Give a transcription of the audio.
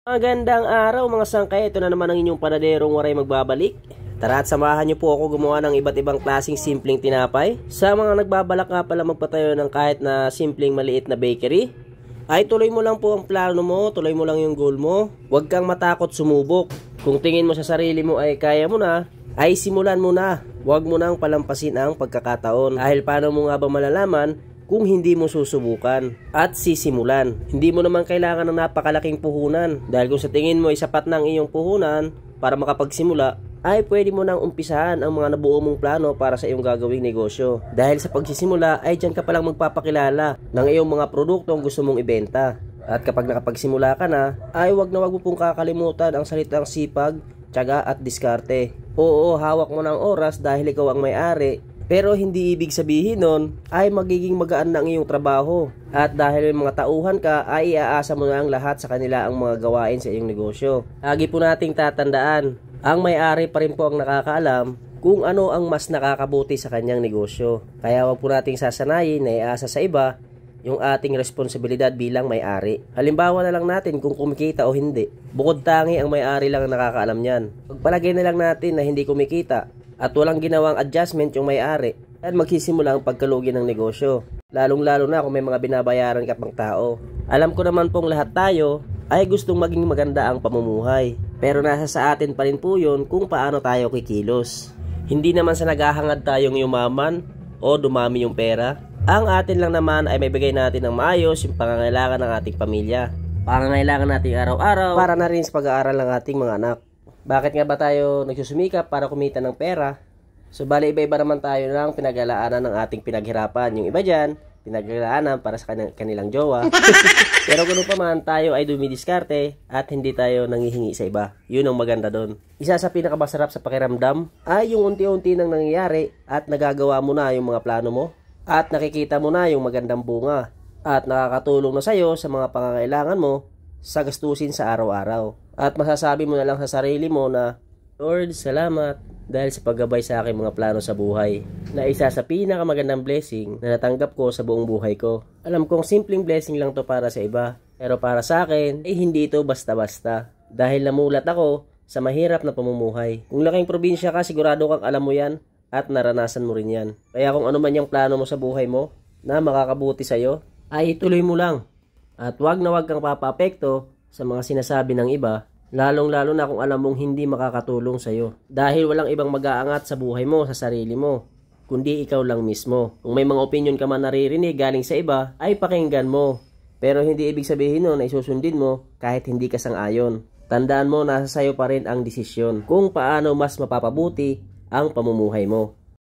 Magandang araw mga sangkay, ito na naman ang inyong panaderong waray magbabalik. Tara at samahan niyo po ako gumawa ng iba't ibang klaseng simpleng tinapay. Sa mga nagbabalak nga pala magpatayo ng kahit na simpleng maliit na bakery, ay tuloy mo lang po ang plano mo, tuloy mo lang yung goal mo. Huwag kang matakot sumubok. Kung tingin mo sa sarili mo ay kaya mo na, ay simulan mo na. Huwag mo nang palampasin ang pagkakataon. Dahil paano mo nga ba malalaman kung hindi mo susubukan at sisimulan? Hindi mo naman kailangan ng napakalaking puhunan, dahil kung sa tingin mo ay sapat ng iyong puhunan para makapagsimula, ay pwede mo nang umpisahan ang mga nabuo mong plano para sa iyong gagawing negosyo. Dahil sa pagsisimula ay dyan ka palang magpapakilala ng iyong mga produktong gusto mong ibenta. At kapag nakapagsimula ka na, ay wag na wag mo pong kakalimutan ang salitang sipag, tiyaga at diskarte. Oo, hawak mo ng oras dahil ikaw ang may-ari, pero hindi ibig sabihin nun ay magiging magaan na ang iyong trabaho. At dahil may mga tauhan ka, ay iaasa mo na ang lahat sa kanila ang mga gawain sa iyong negosyo. Lagi po nating tatandaan, ang may-ari pa rin po ang nakakaalam kung ano ang mas nakakabuti sa kanyang negosyo. Kaya wag po nating sasanayin na iaasa sa iba yung ating responsibilidad bilang may-ari. Halimbawa na lang natin kung kumikita o hindi. Bukod tangi ang may-ari lang ang nakakaalam niyan. Pagpalagay na lang natin na hindi kumikita at walang ginawang adjustment yung may-ari, at magsisimula ang pagkalugi ng negosyo. Lalong-lalo na kung may mga binabayaran ka pang tao. Alam ko naman pong lahat tayo ay gustong maging maganda ang pamumuhay, pero nasa sa atin pa rin po yun kung paano tayo kikilos. Hindi naman sa naghahangad tayong yumaman o dumami yung pera. Ang atin lang naman ay may bigay natin ng maayos yung pangangailangan ng ating pamilya, pangangailangan nating araw-araw, para na rin sa pag-aaral ng ating mga anak. Bakit nga ba tayo nagsusumikap para kumita ng pera? So bali iba-iba naman tayo ng pinag-alaanan ng ating pinaghirapan. Yung iba dyan, pinag-alaanan para sa kanilang jowa. Pero kung pa man, tayo ay dumidiskarte at hindi tayo nangihingi sa iba. Yun ang maganda doon. Isa sa pinakamasarap sa pakiramdam ay yung unti-unti nang nangyayari at nagagawa mo na yung mga plano mo at nakikita mo na yung magandang bunga at nakakatulong na sa'yo sa mga pangangailangan mo sa gastusin sa araw-araw. At masasabi mo na lang sa sarili mo na, Lord, salamat dahil sa paggabay sa aking mga plano sa buhay, na isa sa pinakamagandang blessing na natanggap ko sa buong buhay ko. Alam kong simpleng blessing lang to para sa iba, pero para sa akin, ay hindi ito basta-basta. Dahil namulat ako sa mahirap na pamumuhay. Kung laking probinsya ka, sigurado kang alam mo yan at naranasan mo rin yan. Kaya kung ano man yung plano mo sa buhay mo na makakabuti sa'yo, ay ituloy mo lang. At wag na wag kang papaapekto sa mga sinasabi ng iba, lalong-lalo na kung alam mong hindi makakatulong sa'yo. Dahil walang ibang mag-aangat sa buhay mo, sa sarili mo, kundi ikaw lang mismo. Kung may mga opinion ka man naririnig galing sa iba, ay pakinggan mo. Pero hindi ibig sabihin nun na isusundin mo kahit hindi ka sang-ayon. Tandaan mo, nasa sayo pa rin ang desisyon kung paano mas mapapabuti ang pamumuhay mo.